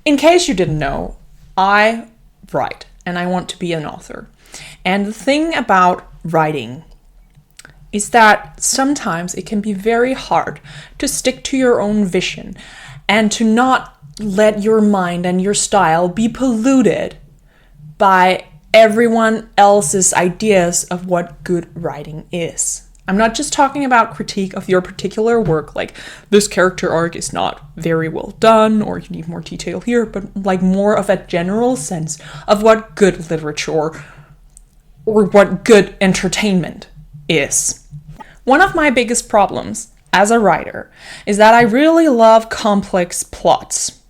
In case you didn't know, I write and I want to be an author. And the thing about writing is that sometimes it can be very hard to stick to your own vision and to not let your mind and your style be polluted by everyone else's ideas of what good writing is. I'm not just talking about critique of your particular work, like this character arc is not very well done or you need more detail here, but like more of a general sense of what good literature or what good entertainment is. One of my biggest problems as a writer is that I really love complex plots.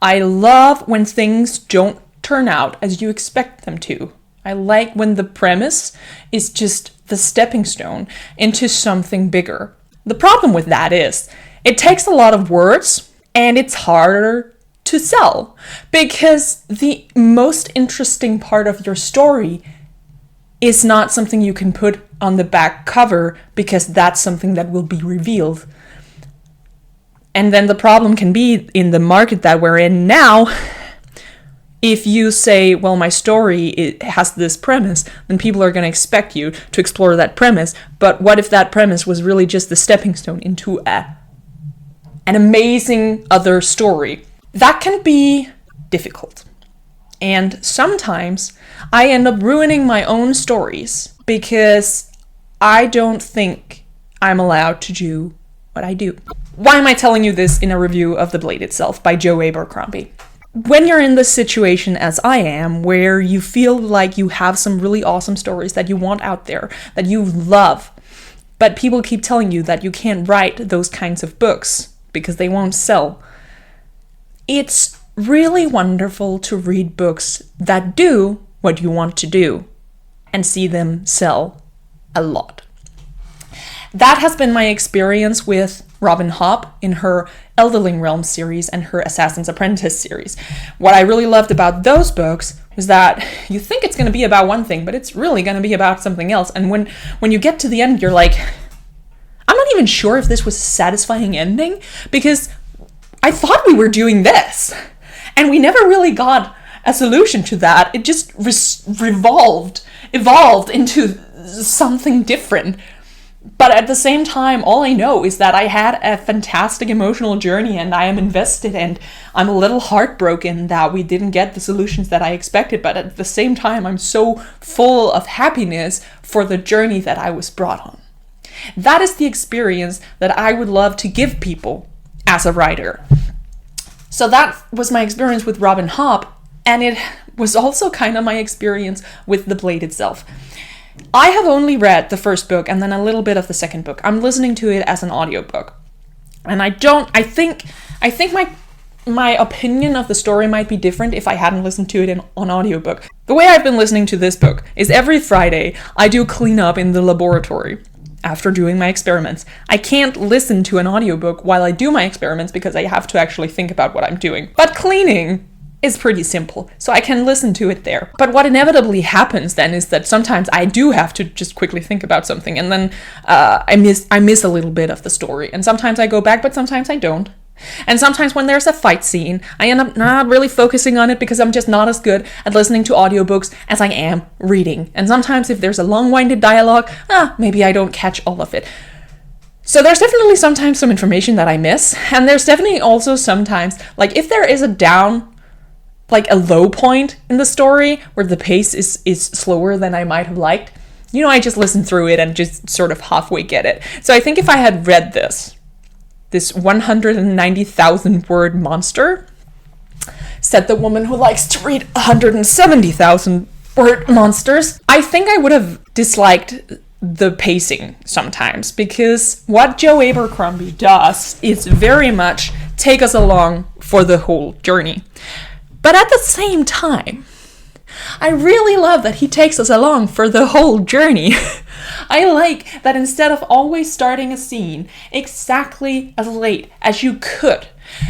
I love when things don't turn out as you expect them to. I like when the premise is just the stepping stone into something bigger. The problem with that is it takes a lot of words and it's harder to sell because the most interesting part of your story is not something you can put on the back cover because that's something that will be revealed. And then the problem can be in the market that we're in now. If you say, well, my story it has this premise, then people are going to expect you to explore that premise. But what if that premise was really just the stepping stone into an amazing other story? That can be difficult. And sometimes I end up ruining my own stories because I don't think I'm allowed to do what I do. Why am I telling you this in a review of The Blade itself by Joe Abercrombie? When you're in this situation as I am, where you feel like you have some really awesome stories that you want out there, that you love, but people keep telling you that you can't write those kinds of books because they won't sell, it's really wonderful to read books that do what you want to do and see them sell a lot. That has been my experience with Robin Hobb in her Elderling Realms series and her Assassin's Apprentice series. What I really loved about those books was that you think it's going to be about one thing, but it's really going to be about something else. And when you get to the end, you're like, I'm not even sure if this was a satisfying ending because I thought we were doing this. And we never really got a solution to that. It just evolved into something different. But at the same time, all I know is that I had a fantastic emotional journey and I am invested and I'm a little heartbroken that we didn't get the solutions that I expected. But at the same time, I'm so full of happiness for the journey that I was brought on. That is the experience that I would love to give people as a writer. So that was my experience with Robin Hobb, and it was also kind of my experience with The Blade itself. I have only read the first book and then a little bit of the second book. I'm listening to it as an audiobook. And I think my opinion of the story might be different if I hadn't listened to it on audiobook. The way I've been listening to this book is every Friday I do cleanup in the laboratory after doing my experiments. I can't listen to an audiobook while I do my experiments because I have to actually think about what I'm doing. But cleaning is pretty simple, so I can listen to it there. But what inevitably happens then is that sometimes I do have to just quickly think about something, and then I miss a little bit of the story. And sometimes I go back, but sometimes I don't. And sometimes when there's a fight scene, I end up not really focusing on it because I'm just not as good at listening to audiobooks as I am reading. And sometimes if there's a long-winded dialogue, maybe I don't catch all of it. So there's definitely sometimes some information that I miss, and there's definitely also sometimes, like if there is a low point in the story where the pace is slower than I might have liked, I just listen through it and just sort of halfway get it. So I think if I had read this 190,000 word monster, said the woman who likes to read 170,000 word monsters, I think I would have disliked the pacing sometimes, because what Joe Abercrombie does is very much take us along for the whole journey. But at the same time, I really love that he takes us along for the whole journey. I like that instead of always starting a scene exactly as late as you could,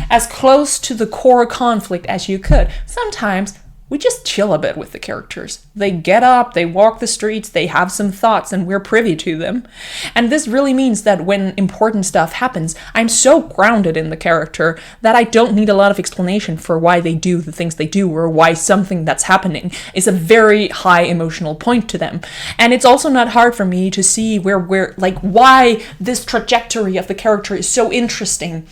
as close to the core conflict as you could, sometimes we just chill a bit with the characters. They get up, they walk the streets, they have some thoughts, and we're privy to them. And this really means that when important stuff happens, I'm so grounded in the character that I don't need a lot of explanation for why they do the things they do, or why something that's happening is a very high emotional point to them. And it's also not hard for me to see why this trajectory of the character is so interesting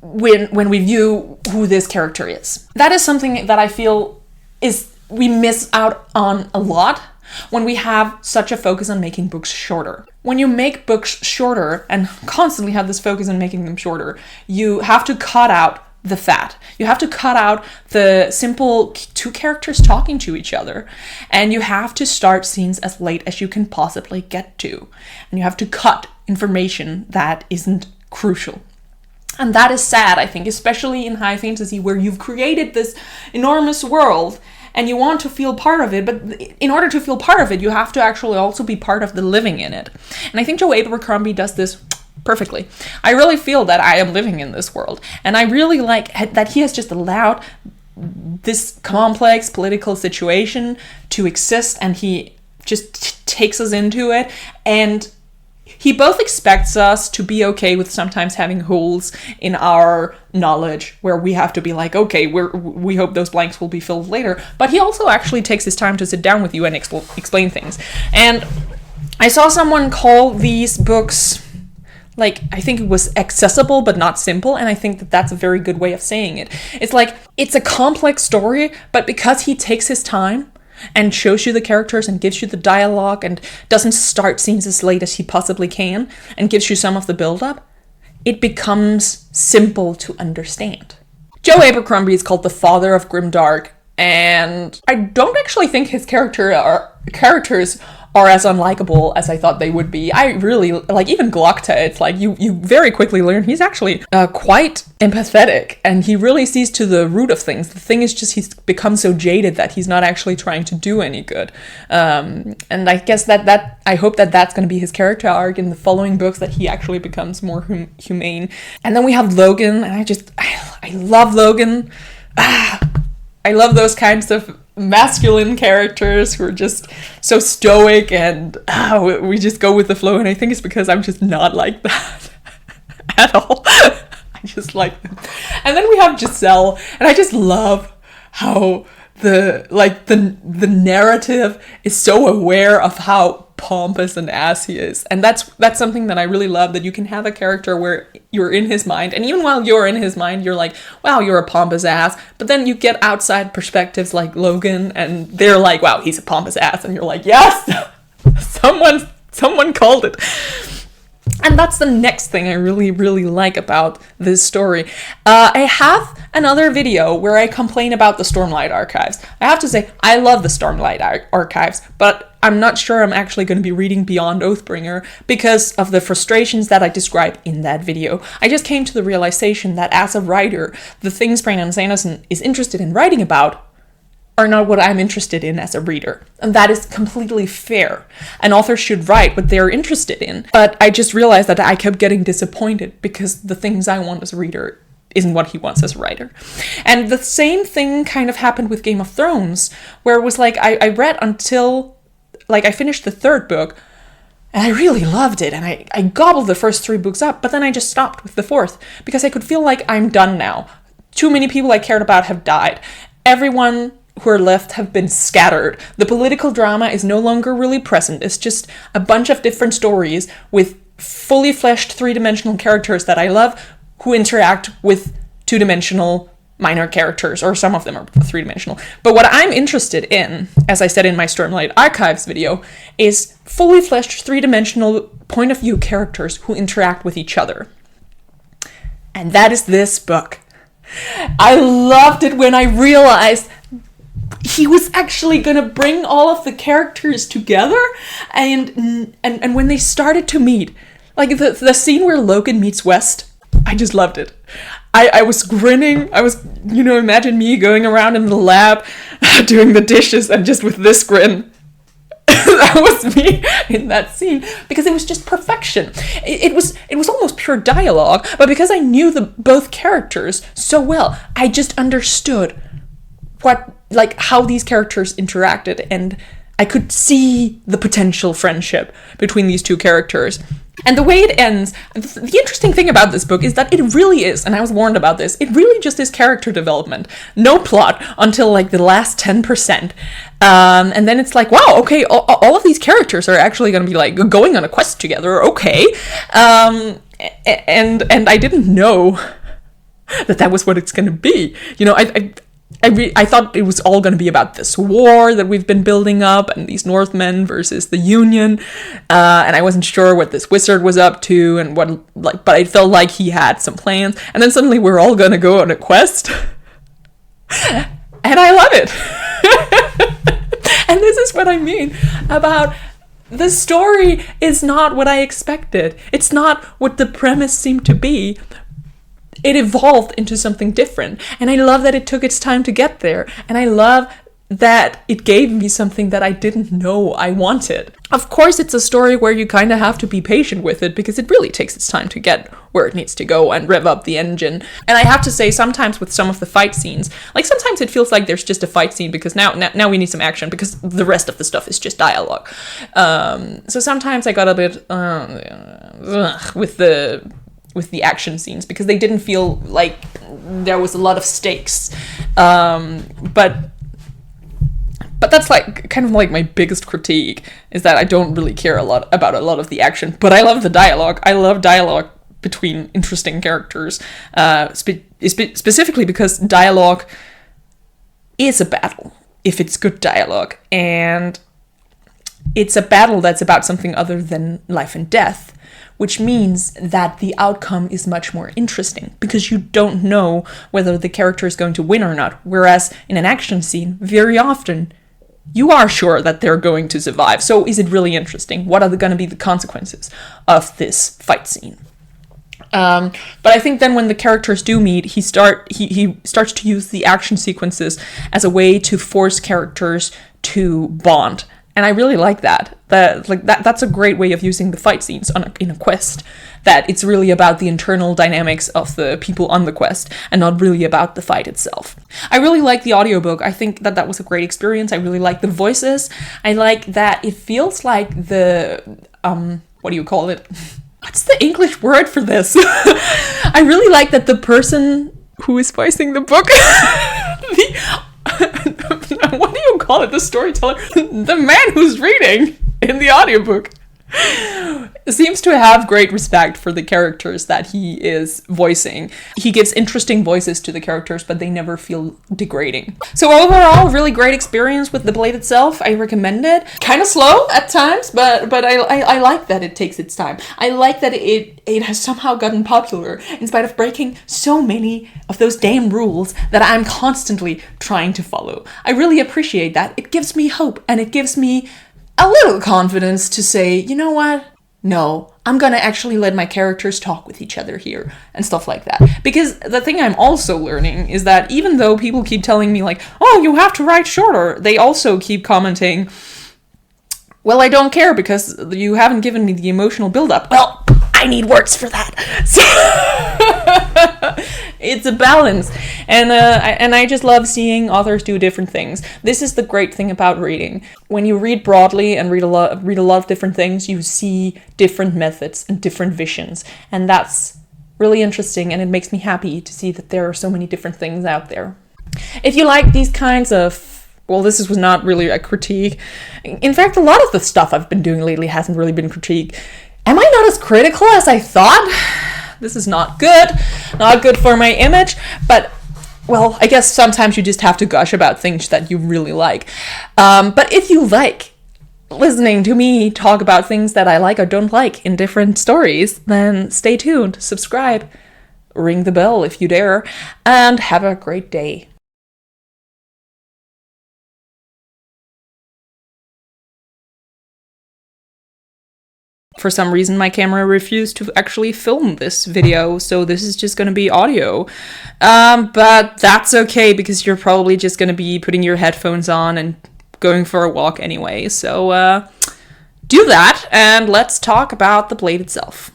when we view who this character is. That is something that I feel we miss out on a lot when we have such a focus on making books shorter. When you make books shorter and constantly have this focus on making them shorter, you have to cut out the fat. You have to cut out the simple two characters talking to each other. And you have to start scenes as late as you can possibly get to. And you have to cut information that isn't crucial. And that is sad, I think, especially in high fantasy, where you've created this enormous world and you want to feel part of it, but in order to feel part of it, you have to actually also be part of the living in it. And I think Joe Abercrombie does this perfectly. I really feel that I am living in this world, and I really like that he has just allowed this complex political situation to exist, and he just takes us into it, and he both expects us to be okay with sometimes having holes in our knowledge where we have to be like, okay, we hope those blanks will be filled later. But he also actually takes his time to sit down with you and explain things. And I saw someone call these books, I think it was accessible but not simple, and I think that that's a very good way of saying it. It's like, it's a complex story, but because he takes his time and shows you the characters and gives you the dialogue and doesn't start scenes as late as he possibly can and gives you some of the build-up, it becomes simple to understand. Joe Abercrombie is called the father of grimdark, and I don't actually think his characters are as unlikable as I thought they would be. I really, even Glokta, it's like you very quickly learn he's actually quite empathetic, and he really sees to the root of things. The thing is just he's become so jaded that he's not actually trying to do any good. And I guess that I hope that that's going to be his character arc in the following books, that he actually becomes more humane. And then we have Logan, and I love Logan. I love those kinds of masculine characters who are just so stoic, and we just go with the flow, and I think it's because I'm just not like that at all. I just like them. And then we have Giselle, and I just love how the narrative is so aware of how pompous an ass he is, and that's something that I really love, that you can have a character where you're in his mind, and even while you're in his mind, you're like, wow, you're a pompous ass, but then you get outside perspectives like Logan, and they're like, wow, he's a pompous ass, and you're like, yes, someone called it. And that's the next thing I really, really like about this story. I have another video where I complain about the Stormlight Archives. I have to say, I love the Stormlight Archives, but I'm not sure I'm actually going to be reading Beyond Oathbringer because of the frustrations that I describe in that video. I just came to the realization that as a writer, the things Brandon Sanderson is interested in writing about are not what I'm interested in as a reader. And that is completely fair. An author should write what they're interested in. But I just realized that I kept getting disappointed because the things I want as a reader isn't what he wants as a writer. And the same thing kind of happened with Game of Thrones, where it was like, I read until, I finished the third book, and I really loved it, and I gobbled the first 3 books up, but then I just stopped with the 4th, because I could feel like I'm done now. Too many people I cared about have died. Everyone who are left have been scattered. The political drama is no longer really present. It's just a bunch of different stories with fully fleshed 3-dimensional characters that I love, who interact with 2-dimensional minor characters, or some of them are 3-dimensional. But what I'm interested in, as I said in my Stormlight Archives video, is fully fleshed 3-dimensional point of view characters who interact with each other. And that is this book. I loved it when I realized he was actually gonna bring all of the characters together, and when they started to meet, the scene where Logan meets West, I just loved it. I was grinning. I was, imagine me going around in the lab doing the dishes and just with this grin. That was me in that scene, because it was just perfection. It was almost pure dialogue, but because I knew both characters so well, I just understood how these characters interacted, and I could see the potential friendship between these two characters. And the way it ends, the interesting thing about this book is that it really is, and I was warned about this, it really just is character development. No plot until like the last 10%. And then it's like, wow, okay, all of these characters are actually going to be like going on a quest together, okay. And I didn't know that was what it's going to be. You know, I thought it was all going to be about this war that we've been building up and these Northmen versus the Union, and I wasn't sure what this wizard was up to and but I felt like he had some plans, and then suddenly we're all going to go on a quest, and I love it. And this is what I mean about the story is not what I expected. It's not what the premise seemed to be. It evolved into something different. And I love that it took its time to get there. And I love that it gave me something that I didn't know I wanted. Of course, it's a story where you kind of have to be patient with it because it really takes its time to get where it needs to go and rev up the engine. And I have to say, sometimes with some of the fight scenes, like sometimes it feels like there's just a fight scene because now we need some action because the rest of the stuff is just dialogue. So sometimes I got a bit with the action scenes because they didn't feel like there was a lot of stakes. But that's like kind of like my biggest critique is that I don't really care about a lot of the action, but I love the dialogue. I love dialogue between interesting characters, specifically because dialogue is a battle if it's good dialogue, and it's a battle that's about something other than life and death, which means that the outcome is much more interesting because you don't know whether the character is going to win or not. Whereas in an action scene, very often, you are sure that they're going to survive. So is it really interesting? What are going to be the consequences of this fight scene? But I think then when the characters do meet, he starts to use the action sequences as a way to force characters to bond. And I really like that. That's a great way of using the fight scenes in a quest. That it's really about the internal dynamics of the people on the quest and not really about the fight itself. I really like the audiobook. I think that was a great experience. I really like the voices. I like that it feels like the, what do you call it? What's the English word for this? I really like that the person who is voicing the book, what do you call it? The storyteller, the man who's reading in the audiobook, seems to have great respect for the characters that he is voicing. He gives interesting voices to the characters, but they never feel degrading. So overall, really great experience with the blade itself. I recommend it. Kind of slow at times, but I like that it takes its time. I like that it has somehow gotten popular in spite of breaking so many of those damn rules that I'm constantly trying to follow. I really appreciate that. It gives me hope, and it gives me a little confidence to say, you know what? No, I'm gonna actually let my characters talk with each other here and stuff like that. Because the thing I'm also learning is that even though people keep telling me like, oh, you have to write shorter, they also keep commenting, well, I don't care because you haven't given me the emotional buildup. Well, I need words for that. So it's a balance. And I just love seeing authors do different things. This is the great thing about reading. When you read broadly and read a lot of different things, you see different methods and different visions. And that's really interesting, and it makes me happy to see that there are so many different things out there. If you like these kinds of, well, this was not really a critique. In fact, a lot of the stuff I've been doing lately hasn't really been critique. Am I not as critical as I thought? This is not good for my image, but, well, I guess sometimes you just have to gush about things that you really like. But if you like listening to me talk about things that I like or don't like in different stories, then stay tuned, subscribe, ring the bell if you dare, and have a great day. For some reason, my camera refused to actually film this video, so this is just going to be audio. But that's okay, because you're probably just going to be putting your headphones on and going for a walk anyway. So do that, and let's talk about the blade itself.